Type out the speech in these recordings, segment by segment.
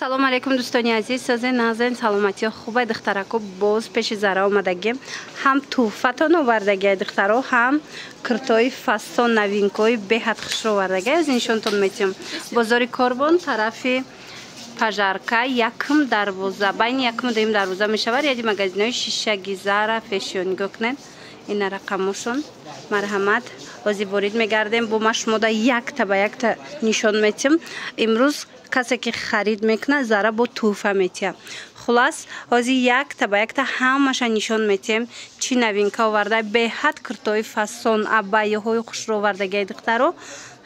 салом алейкум дӯстони азиз, созен назарин саломатии хубай духтарако боз пеши зара омадагим. Ҳам туҳфатон овардагия духтаро, ҳам киртои фасон навинкои беҳад хушро овардагия. аз нишонтон метиҳам бозори Корбон тарафи пажарка якм дарвоза, байни якм дуюм дарвоза мешавад. яди магазинои шишаги зара фешион нигоҳ кунед, ина рақамошон. марҳамат, ози ворид мегардем, бо ма шумода якта ба якта нишон метиҳам. имрӯз касе ки харид мекуна зара бо туҳфа метиҳам. хулас ози якта ба якта ҳамаша нишон метиҳем чӣ навинка оварда беҳад киртои фасон абайяҳои хушро овардагияи духтаро,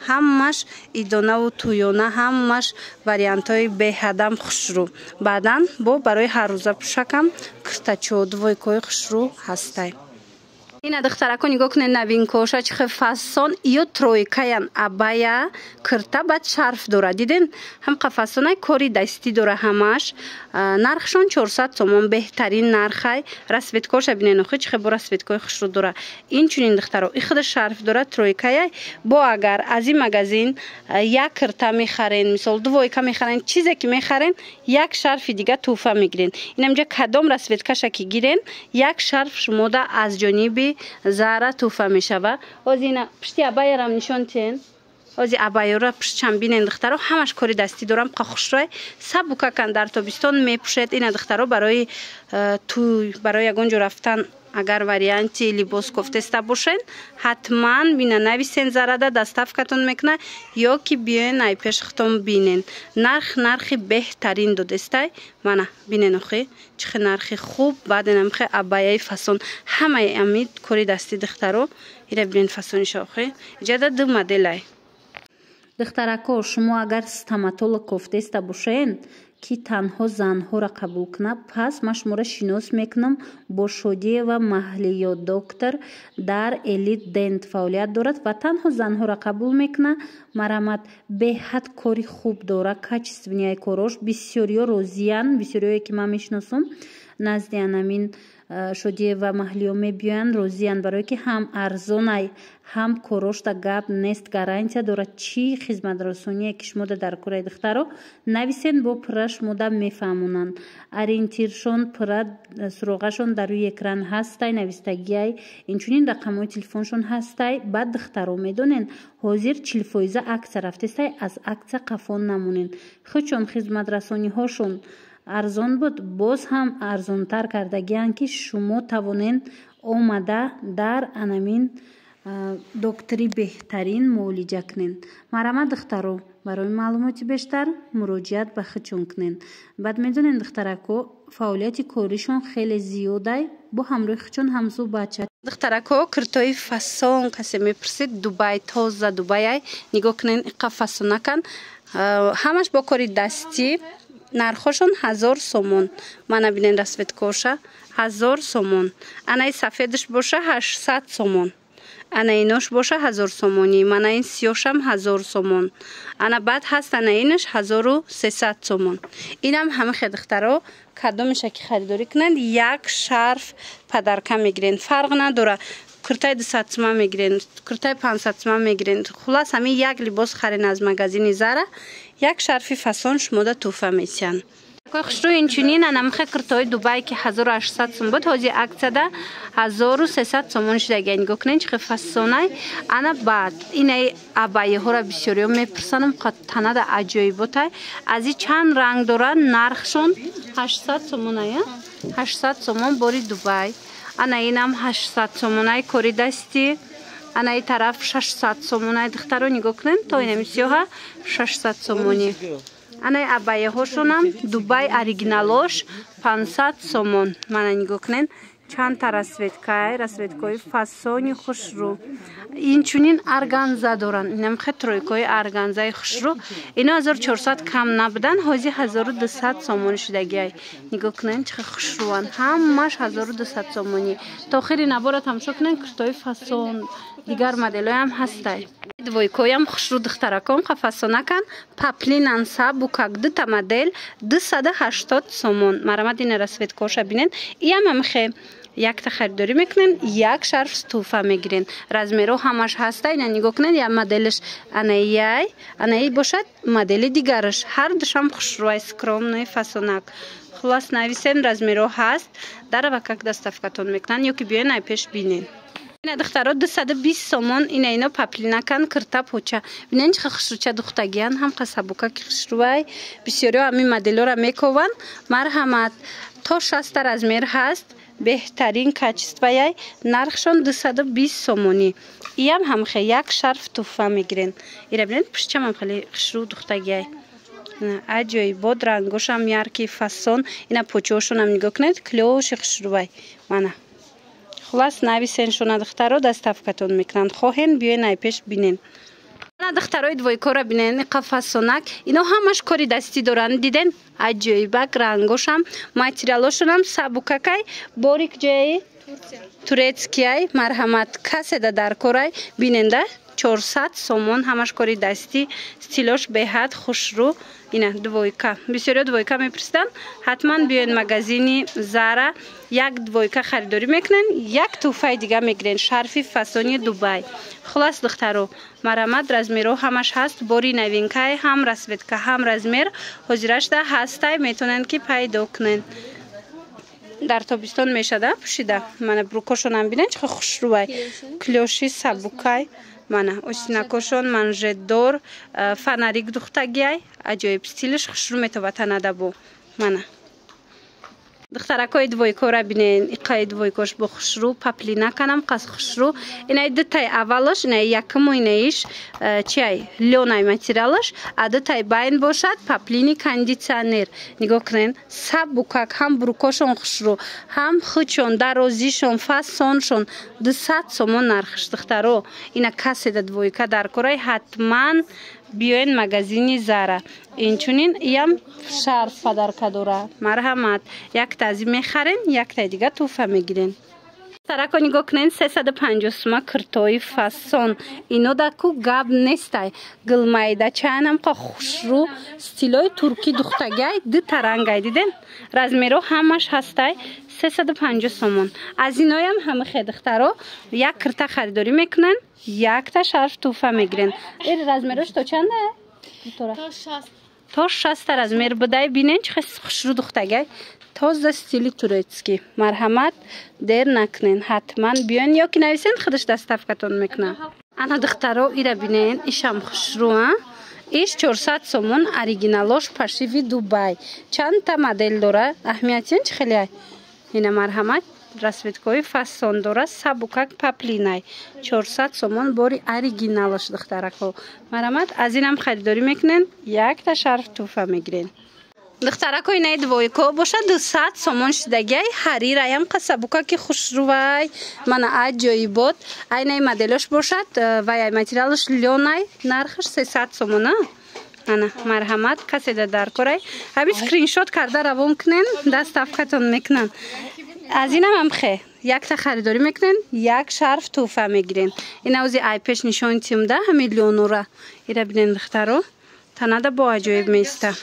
ҳамаш идонаву туёна, ҳамаш вариантҳои беҳадам хушрӯ. баъдан бо барои ҳаррӯза пӯшакам киртачодвойкои хушрӯ ҳастай. ина духтарако нигоҳ кунед навинкоша чӣ хел фасон ё тройкаян абая кирта баъд шарф дора. диден ҳам қафасонай кори дастӣ дора ҳамаш. нархшон 400 сомон беҳтарин нархай. расветкоша бинен охи чӣ хел бо расветкои хушрӯ дора. инчунин духтаро и худа шарф дора тройкаяй. бо агар аз ин магазин як кирта мехарен, мисол двойка мехарен, чизе ки мехарен як шарфи дига туҳфа мегирен. инамҷа кадом расветкаша ки гирен як шарф шумода аз ҷониби зара туҳфа мешава. ози ина пишти абаярам нишон тиҳен. ози абайёра пиштчам бинен духтаро, ҳамаш кори дастӣ дорам қахушрой сабукакан дар тобистон мепӯшед. ина духтаро барои туй, барои ягон ҷо рафтан агар варианти либос кофтеста бошен ҳатман бина нависен зарада доставкатон мекуна ё ки биёен ай пешхтон бинен. нархи беҳтарин додестай. мана бинен охи чӣ хел нархи хуб. баъд инам хе абаяи фасон ҳамаи амид кори дастӣ духтаро. ира бинен фасониша охи иҷада ду моделай. духтарако шумо агар стоматолог кофтеста бошен ки танҳо занҳоро қабул куна, пас ман шуморо шинос мекунам. бо Шодиева Маҳлиё доктор дар Элит Дент фаъолият дорад ва танҳо занҳоро қабул мекуна. марҳамат, беҳад кори хуб дора, качественияи корош бисёриё розиян. бисёриёе ки ман мешиносам назди анамин Шодиева Маҳлиё мебиёянд розиян, барое ки ҳам арзонай ҳам корошда гап нест, гарантия дорад. чӣ хизматрасоние ки шумода дар кораи духтаро нависен бо пурра шумода мефаҳмонанд. ориентиршон пурра суроғашон дар рӯи экран ҳастай, навистагиай инчунин рақамҳои телефоншон ҳастай. баъд духтаро медонен ҳозир 40% аксия рафтестай, аз аксия қафон намонен. худчон хизматрасониҳошон арзон буд, боз ҳам арзонтар кардагиянд ки шумо тавонен омада дар анамин доктори беҳтарин муолиҷа кунен. марҳамат духтаро, барои маълумоти бештар муроҷиат ба худчон кунен. баъд медонен духтарако фаъолияти коришон хеле зиёдай. бо ҳамроҳи худчон ҳамсӯҳбат шавед. духтарако киртои фасон касе мепурсид дубай, тоза дубайай нигоҳ кунен иқа фасонакан ҳамаш бо кори дастӣ. нархошон 1000 сомон. мана бинен расветкоша 1000 сомон. анаи сафедш боша 800 сомон. ана инош боша 1000 сомонӣ. мана ин сиёшам 1000 сомон. ана баъд ҳаст ана инаш 1300 сомон. инам ҳамихе духтаро кадомеша ки харидорӣ кунанд як шарф падарка мегирен. фарқ надора куртаи 200 сомон мегирен, куртаи 500 сомон мегирен. хулас ҳамин як либос харен аз магазини зара як шарфи фасон шумода туҳфа месиҳанд. хушрӯ инчунин анамихе куртои дубай ки 1800 сомон буд ҳозир аксияда 1300 сомон шудагия. нигоҳ кунед чӣ хел фасонай. ана баъд инаи абайяҳоро бисёриё мепурсанам танада аҷоиботай. аз и чанд ранг дора. нархшон 800 сомонай. 800 сомон бори дубай. ана инам 800 сомонай кори дастӣ. ана и тараф 600 сомонай. духтаро нигоҳ кунед то инами сиёҳа 600 сомонӣ. анаи абайяҳошонам дубай оригиналош 500 сомон. мана нигоҳ кунед чандта расветкаи фасони хушрӯ. инчунин арганза доранд. инам хе тройкои арганзаи хушрӯ. ино 1400 кам набудан, ҳозир 1200 сомон шудагиай. нигоҳ кунед чӣ хел хушрӯанд. ҳамаш 1200 сомонӣ. то охири набора тамошо кунед киртои фасон дигар моделҳои ҳам ҳастай. Двойкоям хушрӯ духтаракон қафасонакан паплинан сабукак дута модел 280 сомон. Марҳамат ина расветкоша бинен. Иам амхе якта харидорӣ мекунен, як шарф туҳфа мегирен. Размерҳо ҳамаш ҳаста. Ина нигоҳ кунед, як моделш анаияй, анаи бошад, модели дигараш. Ҳар душам хушрӯай скромной фасонак. Хулос нависем, размерҳо ҳаст. Даравакак доставкатон мекунан, ё ки биёен ай пеш бинен. Ина духтаро 220 сомон. Ина ино паплинакан кирта поча. Бинен чӣ хушрӯча духтагиян, ҳам қасабукаки хушрӯай. Бисёриҳо ҳамин моделҳоро мекован. Марҳамат, то 60 размер ҳаст. Беҳтарин качестваяй. Нархшон 220 сомонӣ. Иам ҳамхе як шарф туҳфа мегирен. Ира бинед пушчам ҳам хеле хушрӯ духтагияй. Аҷоибот, рангошам ярки фасон. Ина почаҳошонам нигоҳ кунед, клёши хушрӯай. Мана. Хулас нависеншона духтаро доставкатон мекунанд. Хоҳен биёен ай пеш бинен. Ана духтарои двойкора бинен, қафасонак. Ино ҳамаш кори дастӣ доранд. Диден? Аҷоибак, рангошам, материалошонам сабукакай, борик ҷои турецкияй, марҳамат, каседа дар корай, биненда 400 сомон, ҳамаш кори дастӣ, стилош беҳад хушрӯ. Ина двойка. Бисёриҳо двойка мепурсиданд. Ҳатман биёен магазини Zara, як двойка харидорӣ мекунен, як туҳфаи дигар мегирен, шарфи фасони Дубай. Хулос духтаро, марҳамат, размерҳо ҳамаш ҳаст. Бори новинкаи ҳам расветка, ҳам размер ҳозирашда ҳастай, метавонанд ки пайдо кунен. Дар тобистон мешада пӯшида. Мана брукошонам бинен чӣ хушрӯай. Клёши сабукай. Мана осинакошон манжетдор, фонарик духтагияй. Аҷоиб стилиш хушрӯ метавад танада бо. Мана. Духтаракои двойкора бинен, иқаи двойкош бо хушрӯ, паплинаканам қас хушрӯ. Инаи дутаи аввалош, инаи якуму инаиш чиай лёнай материалаш, а дутаи байн бошад паплини кондитсионер. Нигоҳ кунен, сабукак, ҳам брукошон хушрӯ, ҳам хучон, дарозишон, фасоншон 200 сомон нархш духтаро. Ина каседа двойка дар корай, ҳатман биёен магазини Zara. Инчунин иям шарф падарка дора. Марҳамат, якта ази мехарен, якта дигар туҳфа мегирен. Тарако нигоҳ кунен 350 сума киртои фасон. Ино даку гап нестай. Гилмайдачаянам қа хушрӯ стилои турки духтагай дута рангай диден. Размерҳо ҳамаш ҳастай 350 сомон. Аз иноям ҳамихе духтаро як кирта харидорӣ мекунен, якта шарф туҳфа мегирен. Размерош то чанда? То 60 размер будай. Бинен чӣ хушрӯ духтагай. Тоза стили турецкий. Марҳамат, дер накунен. Ҳатман биён ё ки нависен худаш доставкатон мекунам. Ана духтаро ира бинен, ишам хушрӯ, а? Иш 400 сомон, оригиналош пашиви Дубай. Чандта модель дора. Аҳамиятин чӣ хеле ай? Ина марҳамат, расветкои фасон дора, сабукак паплинай. 400 сомон бори оригиналош духтарако. Марҳамат, аз инам харидорӣ мекунен, якта шарф туҳфа мегирен. Духтарако инаи двойко боша 200 сомон шидагиай, ҳарираям қасабукаки хушрӯвай. Мана аҷоибот. Айнаи моделош бошад, ваяй материалош лёнай, нархаш 300 сомон, а? Ана марҳамат, каседа дар корай. Аби скриншот карда равон кунен, доставкатон мекунан. Аз инам амхе, якта харидорӣ мекунен, як шарф туҳфа мегирен. Ина ози ай пеш нишони тимда, ҳамин лёнора. Ира бинен духтаро, танада бо аҷоиб меиста.